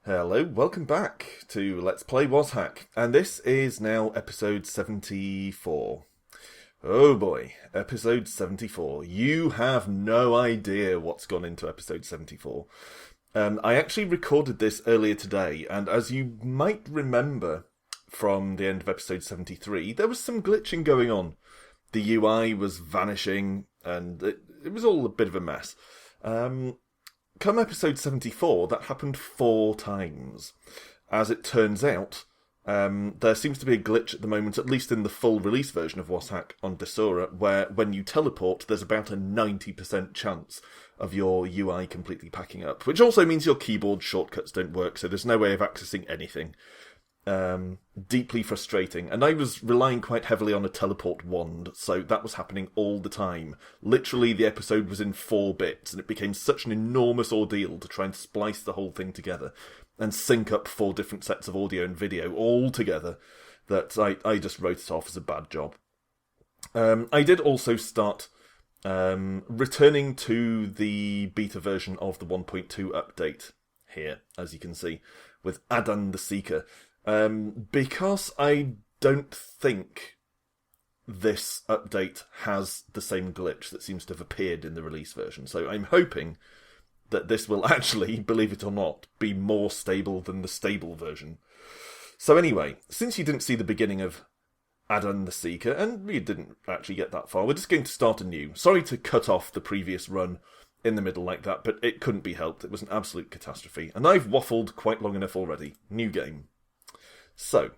Hello, welcome back to Let's Play WazHack, and this is now episode 74. Oh boy, episode 74. You have no idea what's gone into episode 74. I actually recorded this earlier today, and as you might remember from the end of episode 73, there was some glitching going on. The UI was vanishing, and it was all a bit of a mess. Come episode 74, that happened 4 times. As it turns out, there seems to be a glitch at the moment, at least in the full release version of WazHack on Desura, where when you teleport, there's about a 90% chance of your UI completely packing up, which also means your keyboard shortcuts don't work, so there's no way of accessing anything. Deeply frustrating, and I was relying quite heavily on a teleport wand, so that was happening all the time. Literally, the episode was in 4 bits, and it became such an enormous ordeal to try and splice the whole thing together and sync up 4 different sets of audio and video all together that I just wrote it off as a bad job. I did also start returning to the beta version of the 1.2 update here, as you can see, with Adan the Seeker. Because I don't think this update has the same glitch that seems to have appeared in the release version. So I'm hoping that this will actually, believe it or not, be more stable than the stable version. So anyway, since you didn't see the beginning of Adan the Seeker, and we didn't actually get that far, we're just going to start anew. Sorry to cut off the previous run in the middle like that, but it couldn't be helped. It was an absolute catastrophe. And I've waffled quite long enough already. New game. So,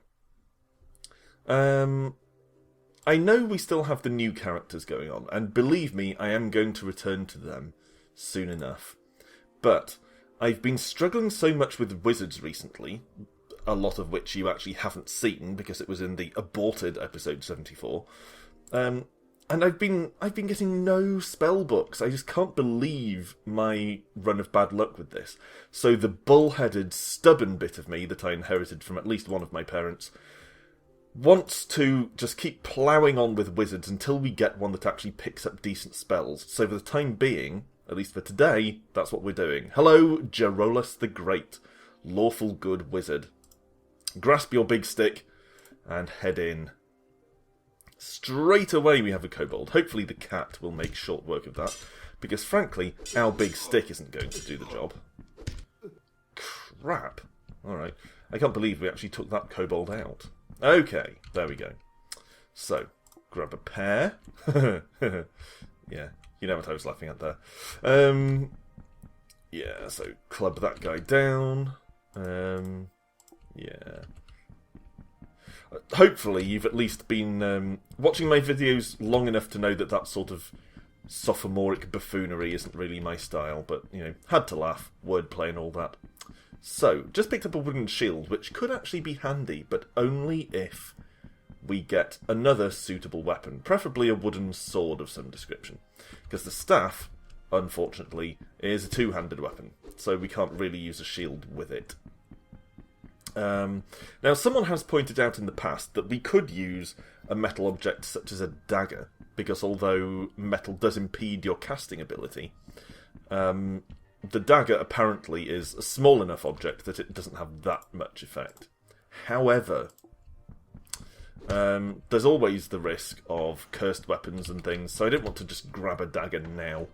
I know we still have the new characters going on, and believe me, I am going to return to them soon enough. But I've been struggling so much with wizards recently, a lot of which you actually haven't seen because it was in the aborted episode 74. And I've been getting no spell books. I just can't believe my run of bad luck with this. So the bull-headed, stubborn bit of me that I inherited from at least one of my parents wants to just keep ploughing on with wizards until we get one that actually picks up decent spells. So for the time being, at least for today, that's what we're doing. Hello, Jarolus the Great, lawful good wizard. Grasp your big stick and head in. Straight away we have a kobold. Hopefully the cat will make short work of that, because frankly, our big stick isn't going to do the job. Crap. Alright. I can't believe we actually took that kobold out. Okay, there we go. So, grab a pear. Yeah, you know what I was laughing at there. Yeah, so club that guy down. Yeah. Hopefully you've at least been watching my videos long enough to know that that sort of sophomoric buffoonery isn't really my style, but, you know, had to laugh, wordplay and all that. So, just picked up a wooden shield, which could actually be handy, but only if we get another suitable weapon, preferably a wooden sword of some description, because the staff, unfortunately, is a 2-handed weapon, so we can't really use a shield with it. Now, someone has pointed out in the past that we could use a metal object such as a dagger, because although metal does impede your casting ability, the dagger apparently is a small enough object that it doesn't have that much effect. However, there's always the risk of cursed weapons and things, so I don't want to just grab a dagger now.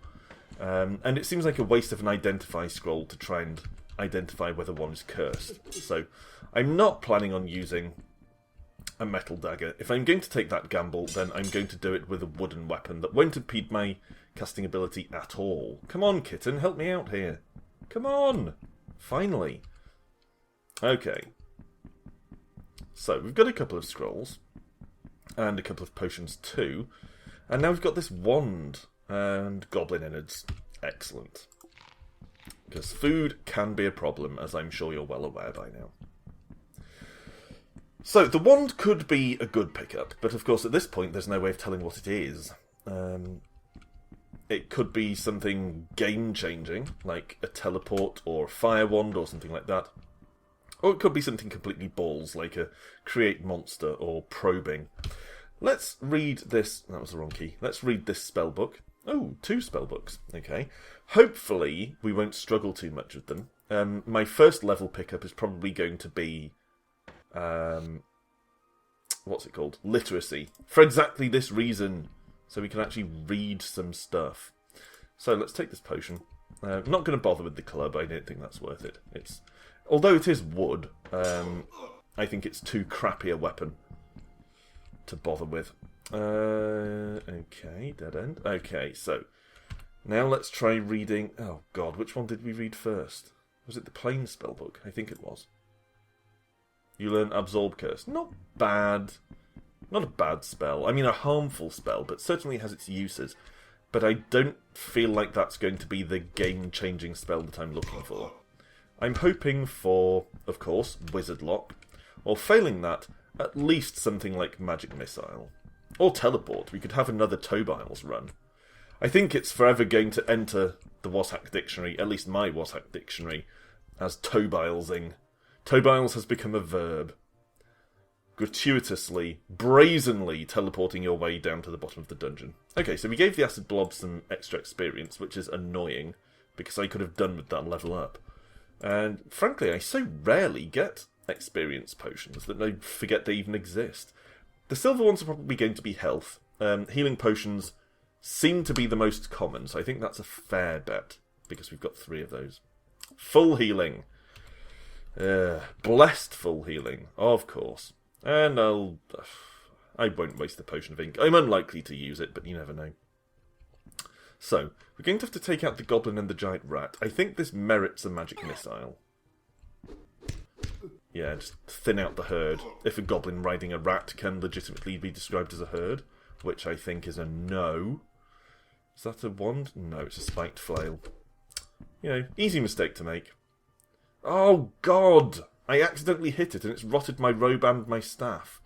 And it seems like a waste of an identify scroll to try and identify whether one is cursed. So I'm not planning on using a metal dagger. If I'm going to take that gamble, then I'm going to do it with a wooden weapon that won't impede my casting ability at all. Come on, kitten, help me out here. Come on! Finally. Okay. So, we've got a couple of scrolls, and a couple of potions too, and now we've got this wand, and goblin innards. Excellent. Because food can be a problem, as I'm sure you're well aware by now. So, the wand could be a good pickup, but of course at this point there's no way of telling what it is. It could be something game-changing, like a teleport or a fire wand or something like that. Or it could be something completely balls, like a create monster or probing. Let's read this... That was the wrong key. Let's read this spell book. Oh, 2 spellbooks. Okay. Hopefully, we won't struggle too much with them. My first level pickup is probably going to be... what's it called? Literacy. For exactly this reason. So we can actually read some stuff. So let's take this potion. I'm not going to bother with the club. I don't think that's worth it. Although it is wood, I think it's too crappy a weapon to bother with. Okay, dead end. Okay, so now let's try reading... Oh god, which one did we read first? Was it the plain spellbook? I think it was. You learn Absorb Curse. Not bad. Not a bad spell. I mean, a harmful spell, but certainly has its uses. But I don't feel like that's going to be the game-changing spell that I'm looking for. I'm hoping for, of course, Wizard Lock, or failing that, at least something like Magic Missile. Or Teleport. We could have another Tobiles run. I think it's forever going to enter the WazHack dictionary, at least my WazHack dictionary, as Tobilesing. Tobiles has become a verb. Gratuitously, brazenly teleporting your way down to the bottom of the dungeon. Okay, so we gave the Acid Blob some extra experience, which is annoying, because I could have done with that level up. And frankly, I so rarely get experience potions that I forget they even exist. The silver ones are probably going to be health. Healing potions seem to be the most common, so I think that's a fair bet, because we've got 3 of those. Full healing. Blessed full healing, of course. And I won't waste the potion of ink. I'm unlikely to use it, but you never know. So, we're going to have to take out the goblin and the giant rat. I think this merits a magic missile. Yeah, just thin out the herd. If a goblin riding a rat can legitimately be described as a herd, which I think is a no. Is that a wand? No, it's a spiked flail. You know, easy mistake to make. Oh, God! I accidentally hit it and it's rotted my robe and my staff.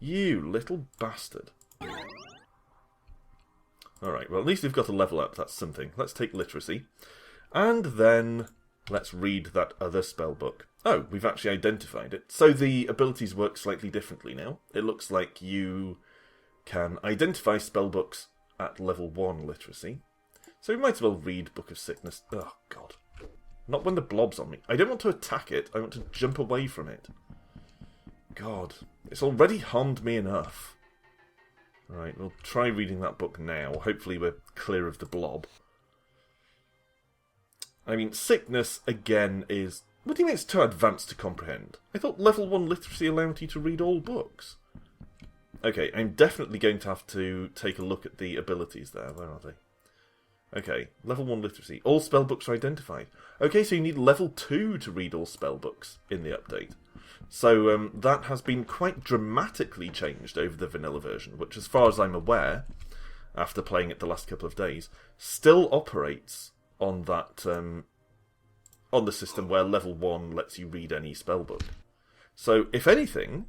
You little bastard. Alright, well at least we've got a level up, that's something. Let's take literacy. And then let's read that other spellbook. Oh, we've actually identified it. So the abilities work slightly differently now. It looks like you can identify spellbooks at level 1 literacy. So we might as well read Book of Sickness. Oh, God. Not when the blob's on me. I don't want to attack it. I want to jump away from it. God. It's already harmed me enough. Alright, we'll try reading that book now. Hopefully we're clear of the blob. I mean, sickness, again, is... What do you mean it's too advanced to comprehend? I thought level 1 literacy allowed you to read all books. Okay, I'm definitely going to have to take a look at the abilities there. Where are they? Okay, level 1 literacy. All spellbooks are identified. Okay, so you need level 2 to read all spellbooks in the update. So that has been quite dramatically changed over the vanilla version, which as far as I'm aware, after playing it the last couple of days, still operates on that on the system where level 1 lets you read any spellbook. So, if anything,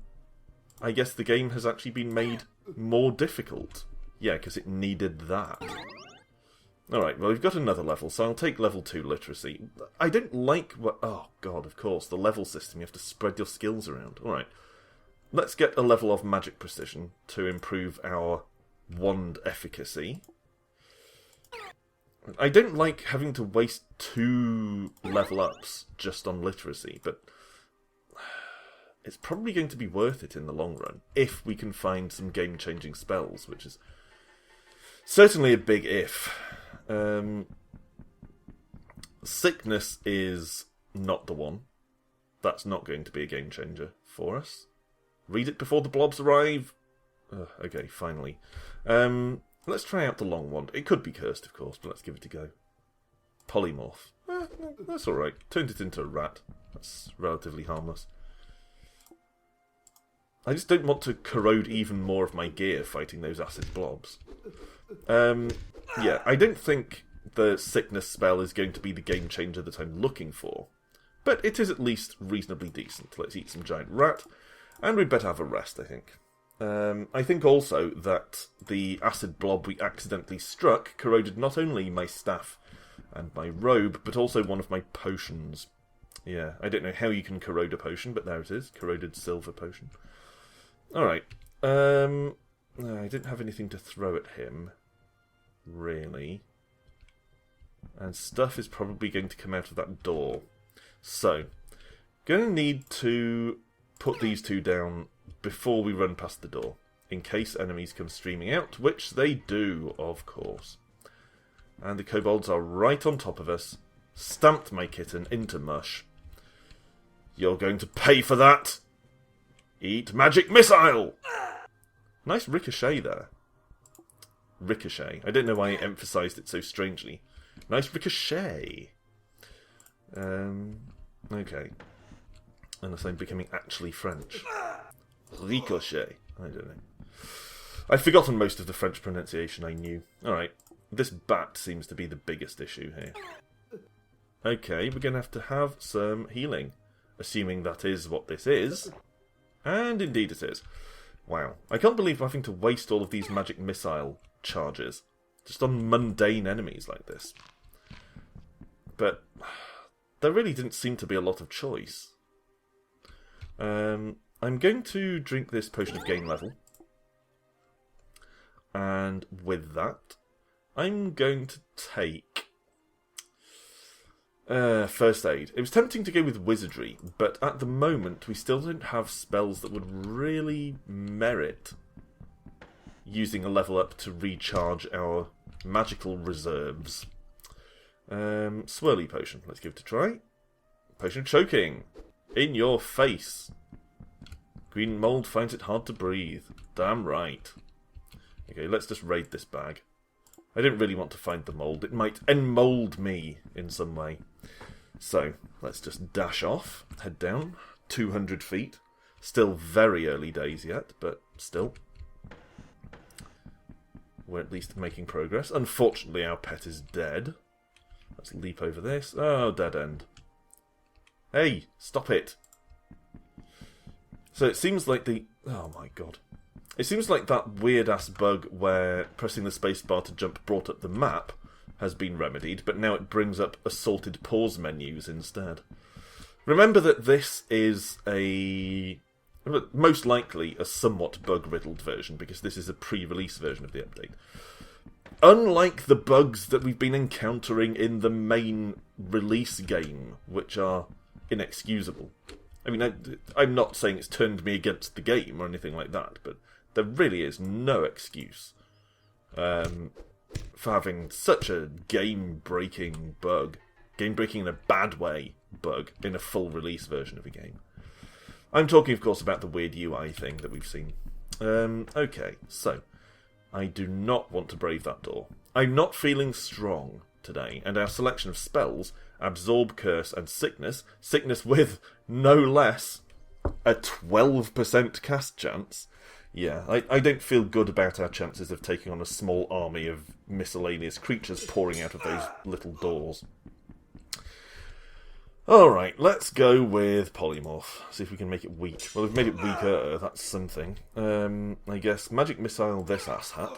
I guess the game has actually been made more difficult. Yeah, because it needed that. Alright, well we've got another level, so I'll take level 2 literacy. I don't like what... Oh god, of course, the level system, you have to spread your skills around. Alright, let's get a level of magic precision to improve our wand efficacy. I don't like having to waste 2 level ups just on literacy, but it's probably going to be worth it in the long run, if we can find some game-changing spells, which is certainly a big if. Sickness is not the one. That's not going to be a game changer for us. Read it before the blobs arrive. Okay, finally. Let's try out the long wand. It could be cursed, of course, but let's give it a go. Polymorph. That's alright. Turned it into a rat. That's relatively harmless. I just don't want to corrode even more of my gear fighting those acid blobs. Yeah, I don't think the sickness spell is going to be the game changer that I'm looking for. But it is at least reasonably decent. Let's eat some giant rat. And we'd better have a rest, I think. I think also that the acid blob we accidentally struck corroded not only my staff and my robe, but also one of my potions. Yeah, I don't know how you can corrode a potion, but there it is. Corroded silver potion. Alright. I didn't have anything to throw at him. really. And stuff is probably going to come out of that door. So, going to need to put these two down before we run past the door, in case enemies come streaming out, which they do, of course. And the kobolds are right on top of us, stamped my kitten into mush. You're going to pay for that! Eat magic missile! Nice ricochet there. Ricochet. I don't know why I emphasised it so strangely. Nice ricochet. Okay. Unless I'm becoming actually French. Ricochet. I don't know. I've forgotten most of the French pronunciation I knew. Alright. This bat seems to be the biggest issue here. Okay, we're going to have some healing. Assuming that is what this is. And indeed it is. Wow. I can't believe I'm having to waste all of these magic missile charges just on mundane enemies like this. But there really didn't seem to be a lot of choice. I'm going to drink this potion of gain level. And with that, I'm going to take first aid. It was tempting to go with wizardry, but at the moment we still don't have spells that would really merit using a level up to recharge our magical reserves. Swirly potion. Let's give it a try. Potion of choking. In your face. Green mold finds it hard to breathe. Damn right. Okay, let's just raid this bag. I don't really want to find the mold. It might enmold me in some way. So, let's just dash off. Head down. 200 feet. Still very early days yet, but still. We're at least making progress. Unfortunately, our pet is dead. Let's leap over this. Oh, dead end. Hey, stop it. So it seems like the... Oh my god. It seems like that weird-ass bug where pressing the spacebar to jump brought up the map has been remedied, but now it brings up assorted pause menus instead. Remember that this is a... most likely a somewhat bug-riddled version, because this is a pre-release version of the update. Unlike the bugs that we've been encountering in the main release game, which are inexcusable. I mean, I'm not saying it's turned me against the game or anything like that, but there really is no excuse for having such a game-breaking bug. Game-breaking in a bad way bug in a full release version of a game. I'm talking, of course, about the weird UI thing that we've seen. Okay, so I do not want to brave that door. I'm not feeling strong today, and our selection of spells, Absorb, Curse, and Sickness, Sickness with no less a 12% cast chance. Yeah, I don't feel good about our chances of taking on a small army of miscellaneous creatures pouring out of those little doors. Alright, let's go with Polymorph. See if we can make it weak. Well, we've made it weaker, that's something. I guess Magic Missile this asshat.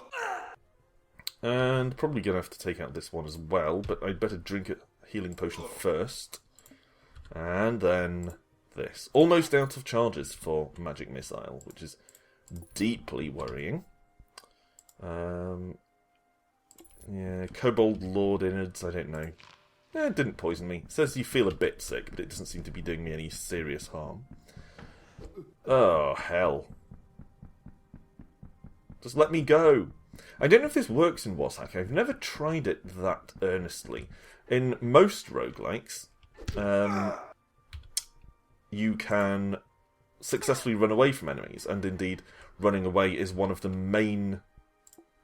And probably going to have to take out this one as well, but I'd better drink a healing potion first. And then this. Almost out of charges for Magic Missile, which is deeply worrying. Yeah, Kobold Lord Innards, I don't know. It didn't poison me. It says you feel a bit sick, but it doesn't seem to be doing me any serious harm. Oh, hell. Just let me go. I don't know if this works in WazHack. I've never tried it that earnestly. In most roguelikes, you can successfully run away from enemies, and indeed, running away is one of the main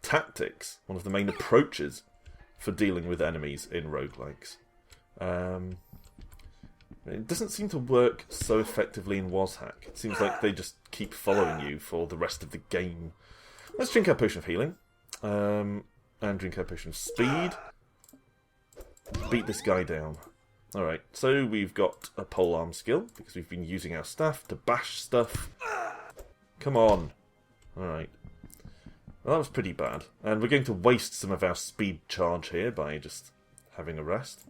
tactics, one of the main approaches for dealing with enemies in roguelikes. It doesn't seem to work so effectively in WazHack. It seems like they just keep following you for the rest of the game. Let's drink our potion of healing. And drink our potion of speed. Beat this guy down. Alright, so we've got a polearm skill, because we've been using our staff to bash stuff. Come on. Alright. Well, that was pretty bad. And we're going to waste some of our speed charge here by just having a rest.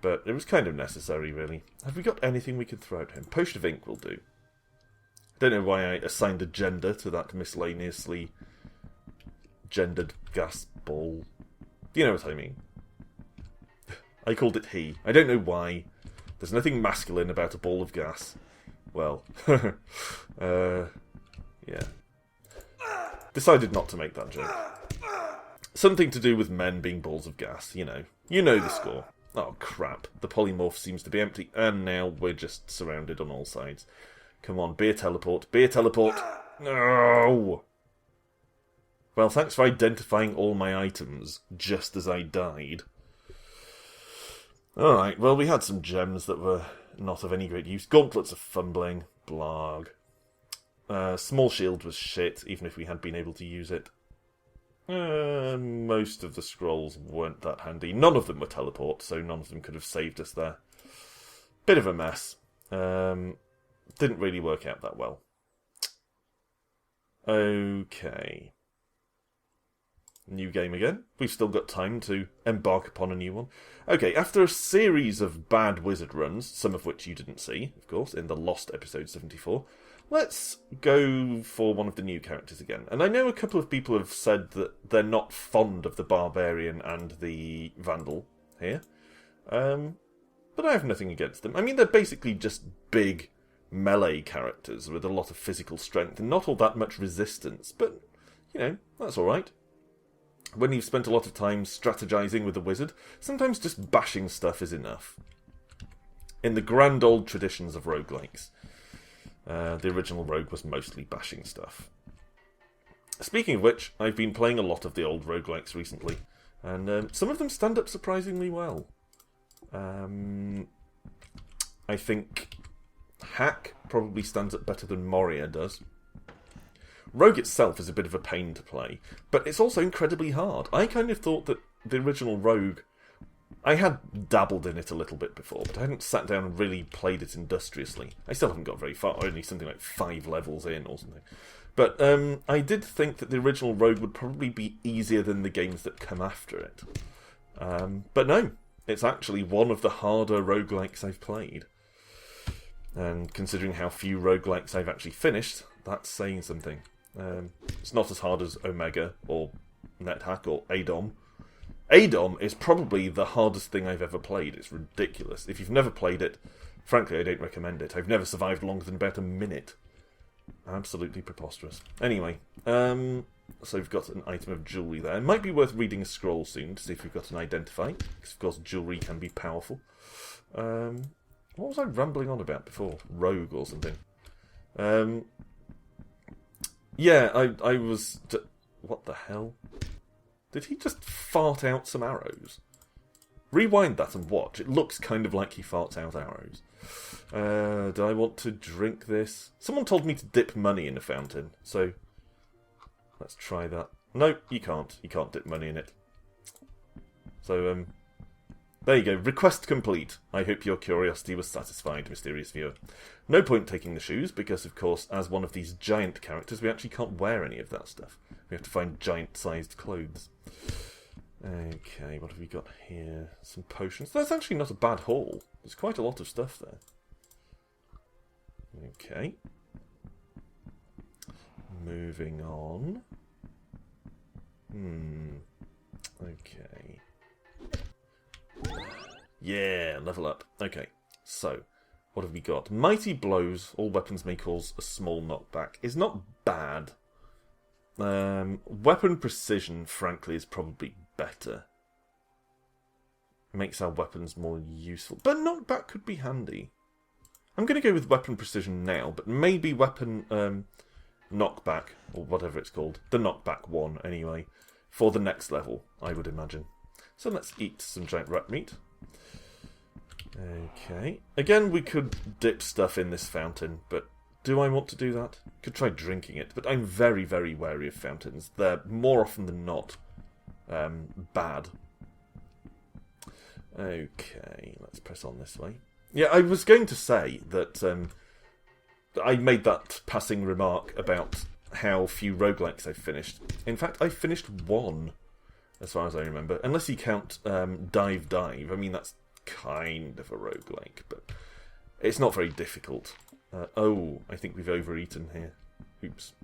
But it was kind of necessary, really. Have we got anything we can throw at him? Potion of ink will do. I don't know why I assigned a gender to that miscellaneously gendered gas ball. You know what I mean. I called it he. I don't know why. There's nothing masculine about a ball of gas. Well, yeah. Decided not to make that joke. Something to do with men being balls of gas, you know. You know the score. Oh, crap. The polymorph seems to be empty, and now we're just surrounded on all sides. Come on, be a teleport. Be a teleport. No! Well, thanks for identifying all my items just as I died. Alright, well, we had some gems that were not of any great use. Gauntlets of fumbling. Blarg. Small shield was shit, even if we had been able to use it. Most of the scrolls weren't that handy. None of them were teleport, so none of them could have saved us there. Bit of a mess. Didn't really work out that well. Okay. New game again. We've still got time to embark upon a new one. Okay, after a series of bad wizard runs, some of which you didn't see, of course, in the Lost episode 74, let's go for one of the new characters again. And I know a couple of people have said that they're not fond of the Barbarian and the Vandal here. But I have nothing against them. I mean, they're basically just big melee characters with a lot of physical strength and not all that much resistance. But, you know, that's alright. When you've spent a lot of time strategizing with a wizard, sometimes just bashing stuff is enough. In the grand old traditions of roguelikes. The original rogue was mostly bashing stuff. Speaking of which, I've been playing a lot of the old roguelikes recently, and some of them stand up surprisingly well. I think Hack probably stands up better than Moria does. Rogue itself is a bit of a pain to play, but it's also incredibly hard. I kind of thought that the original Rogue... I had dabbled in it a little bit before, but I hadn't sat down and really played it industriously. I still haven't got very far, only something like 5 levels in or something. But I did think that the original Rogue would probably be easier than the games that come after it. But no, it's actually one of the harder roguelikes I've played. And considering how few roguelikes I've actually finished, that's saying something. It's not as hard as Omega, or NetHack, or ADOM. ADOM is probably the hardest thing I've ever played. It's ridiculous. If you've never played it, frankly, I don't recommend it. I've never survived longer than about a minute. Absolutely preposterous. Anyway, so we've got an item of jewellery there. It might be worth reading a scroll soon to see if we've got an identify, because of course jewellery can be powerful. What was I rambling on about before? Rogue or something. Yeah, I was... What the hell? Did he just fart out some arrows? Rewind that and watch. It looks kind of like he farts out arrows. Do I want to drink this? Someone told me to dip money in a fountain, so let's try that. No, you can't. You can't dip money in it. So, there you go. Request complete. I hope your curiosity was satisfied, mysterious viewer. No point taking the shoes, because, of course, as one of these giant characters, we actually can't wear any of that stuff. We have to find giant-sized clothes. Okay, what have we got here? Some potions. That's actually not a bad haul. There's quite a lot of stuff there. Okay. Moving on. Okay. Yeah, level up. Okay, so, what have we got? Mighty blows, all weapons may cause a small knockback, is not bad. Weapon precision, frankly, is probably better. Makes our weapons more useful. But knockback could be handy. I'm going to go with weapon precision now, but maybe weapon knockback, or whatever it's called. The knockback one, anyway. For the next level, I would imagine. So let's eat some giant rat meat. Okay. Again, we could dip stuff in this fountain, but do I want to do that? Could try drinking it, but I'm very, very wary of fountains. They're more often than not bad. Okay, let's press on this way. Yeah, I was going to say that I made that passing remark about how few roguelikes I've finished. In fact, I finished one, as far as I remember. Unless you count Dive. I mean, that's kind of a roguelike, but it's not very difficult. Oh, I think we've overeaten here. Oops.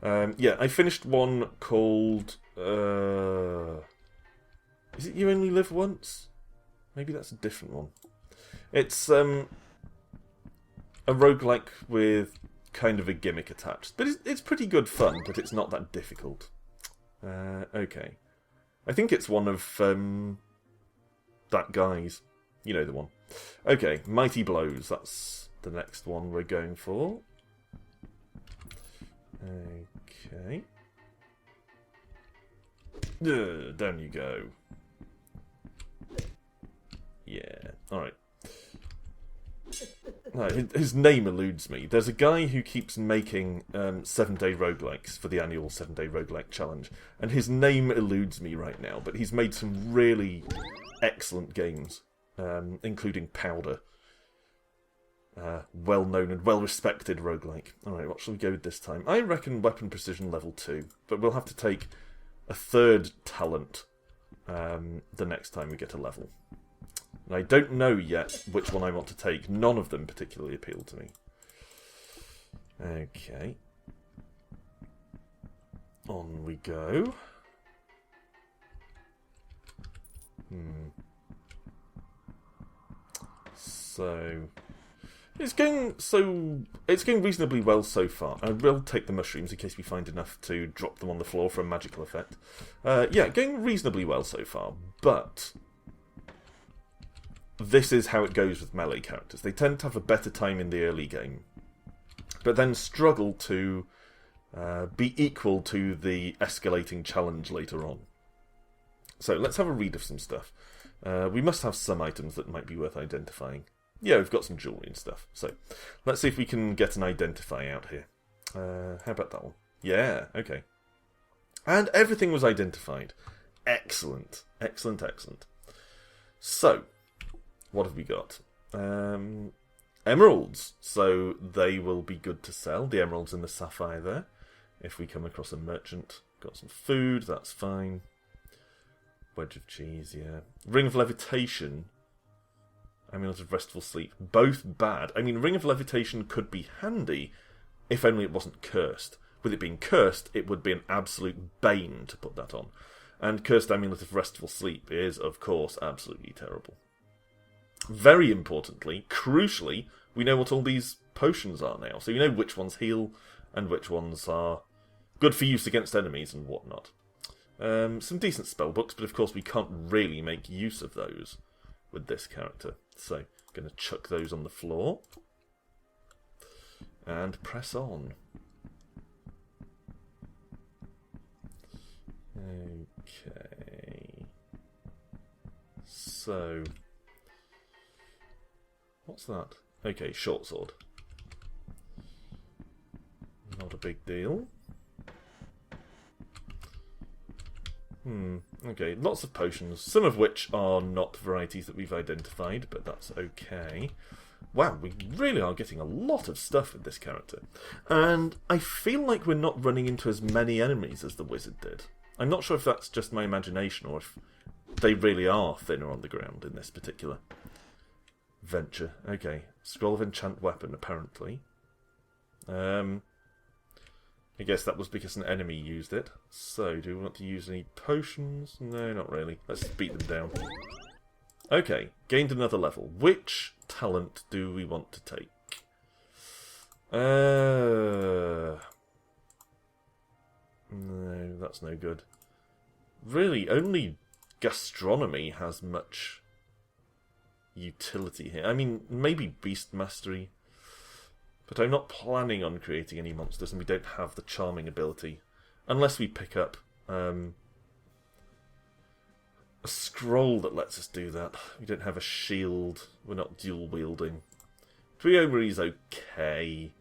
Yeah, I finished one called... is it You Only Live Once? Maybe that's a different one. It's a roguelike with kind of a gimmick attached. But it's pretty good fun, but it's not that difficult. Okay. I think it's one of that guy's. You know the one. Okay, Mighty Blows. That's the next one we're going for. Okay. Down you go. Yeah, alright. No, his name eludes me. There's a guy who keeps making 7-day roguelikes for the annual 7-day roguelike challenge, and his name eludes me right now, but he's made some really excellent games, including Powder. Well-known and well-respected roguelike. Alright, what shall we go with this time? I reckon Weapon Precision level 2, but we'll have to take a third talent the next time we get a level. And I don't know yet which one I want to take. None of them particularly appeal to me. Okay. On we go. So it's going reasonably well so far. I will take the mushrooms in case we find enough to drop them on the floor for a magical effect. Yeah, going reasonably well so far, but this is how it goes with melee characters. They tend to have a better time in the early game, but then struggle to be equal to the escalating challenge later on. So let's have a read of some stuff. We must have some items that might be worth identifying. Yeah, we've got some jewellery and stuff. So let's see if we can get an identify out here. How about that one? Yeah, okay. And everything was identified. Excellent. Excellent, excellent. So, what have we got? Emeralds. So they will be good to sell. The emeralds and the sapphire there. If we come across a merchant. Got some food, that's fine. Wedge of cheese, yeah. Ring of levitation. Amulet of restful sleep. Both bad. I mean, Ring of levitation could be handy if only it wasn't cursed. With it being cursed, it would be an absolute bane to put that on. And cursed Amulet of restful sleep is, of course, absolutely terrible. Very importantly, crucially, we know what all these potions are now. So you know which ones heal and which ones are good for use against enemies and whatnot. Some decent spellbooks, but of course we can't really make use of those with this character. So, I'm going to chuck those on the floor. And press on. Okay. So, what's that? Okay, short sword. Not a big deal. Okay, lots of potions, some of which are not varieties that we've identified, but that's okay. Wow, we really are getting a lot of stuff with this character. And I feel like we're not running into as many enemies as the wizard did. I'm not sure if that's just my imagination or if they really are thinner on the ground in this particular venture. Okay, Scroll of Enchant Weapon, apparently. I guess that was because an enemy used it. So, do we want to use any potions? No, not really. Let's beat them down. Okay, gained another level. Which talent do we want to take? No, that's no good. Really, only gastronomy has much utility here. I mean, maybe beast mastery. But I'm not planning on creating any monsters, and we don't have the charming ability. Unless we pick up a scroll that lets us do that. We don't have a shield. We're not dual-wielding. Triomery's okay.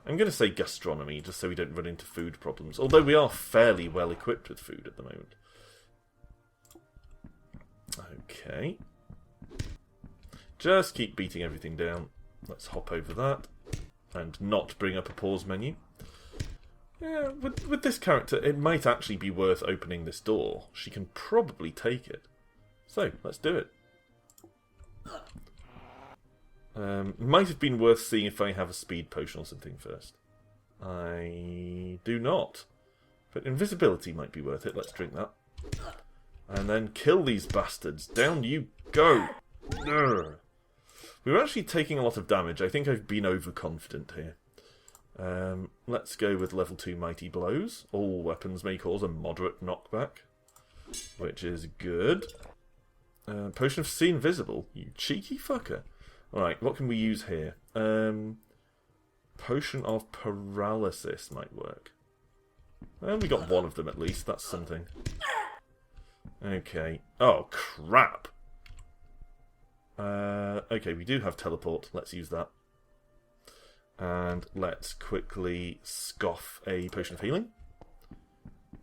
I'm going to say gastronomy, just so we don't run into food problems. Although we are fairly well equipped with food at the moment. Okay. Just keep beating everything down. Let's hop over that, and not bring up a pause menu. Yeah, with this character, it might actually be worth opening this door. She can probably take it. So, let's do it. Might have been worth seeing if I have a speed potion or something first. I do not. But invisibility might be worth it. Let's drink that. And then kill these bastards. Down you go. Urgh. We were actually taking a lot of damage. I think I've been overconfident here. Let's go with level 2 Mighty Blows. All weapons may cause a moderate knockback, which is good. Potion of See Invisible. You cheeky fucker. Alright, what can we use here? Potion of Paralysis might work. Well, we got one of them at least. That's something. Okay. Oh, crap. Okay, we do have teleport. Let's use that. And let's quickly scoff a potion of healing.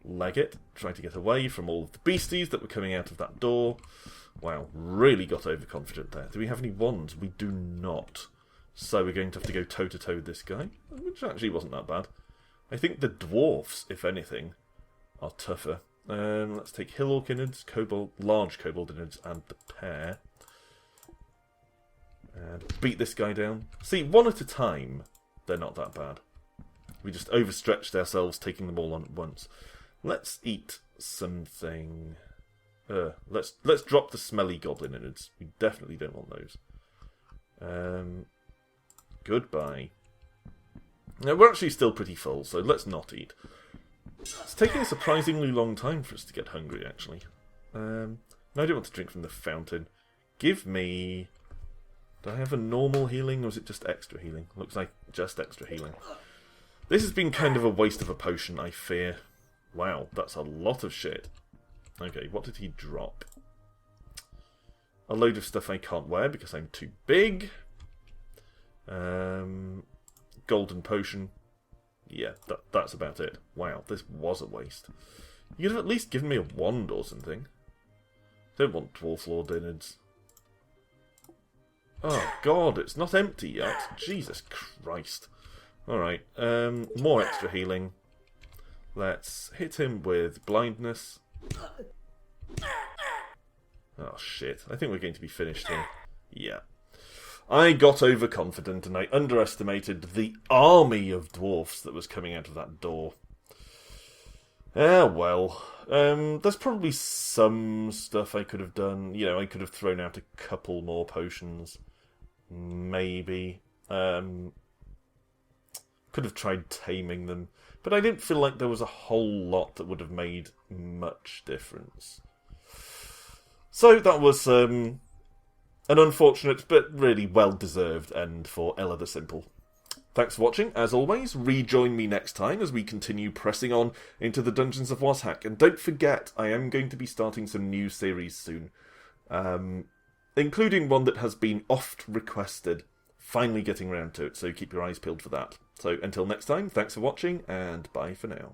Leg it. Try to get away from all of the beasties that were coming out of that door. Wow, really got overconfident there. Do we have any wands? We do not. So we're going to have to go toe-to-toe with this guy, which actually wasn't that bad. I think the dwarfs, if anything, are tougher. Let's take Hill Orc Innards, large Kobold Innards, and the pair. And beat this guy down. See, one at a time, they're not that bad. We just overstretched ourselves, taking them all on at once. Let's eat something. Let's drop the smelly Goblin Innards. We definitely don't want those. Goodbye. Now, we're actually still pretty full, so let's not eat. It's taking a surprisingly long time for us to get hungry, actually. No, I don't want to drink from the fountain. Give me... Do I have a normal healing, or is it just extra healing? Looks like just extra healing. This has been kind of a waste of a potion, I fear. Wow, that's a lot of shit. Okay, what did he drop? A load of stuff I can't wear because I'm too big. Golden potion. Yeah, that's about it. Wow, this was a waste. You could have at least given me a wand or something. Don't want Dwarf Lord Innards. Oh god, it's not empty yet. Jesus Christ. Alright, more extra healing. Let's hit him with blindness. Oh shit, I think we're going to be finished here. Yeah. I got overconfident and I underestimated the army of dwarfs that was coming out of that door. Well. There's probably some stuff I could have done. You know, I could have thrown out a couple more potions. Maybe. Could have tried taming them. But I didn't feel like there was a whole lot that would have made much difference. So that was an unfortunate but really well-deserved end for Ella the Simple. Thanks for watching. As always, rejoin me next time as we continue pressing on into the dungeons of WazHack. And don't forget, I am going to be starting some new series soon. Including one that has been oft requested. Finally getting around to it, so keep your eyes peeled for that. So until next time, thanks for watching, and bye for now.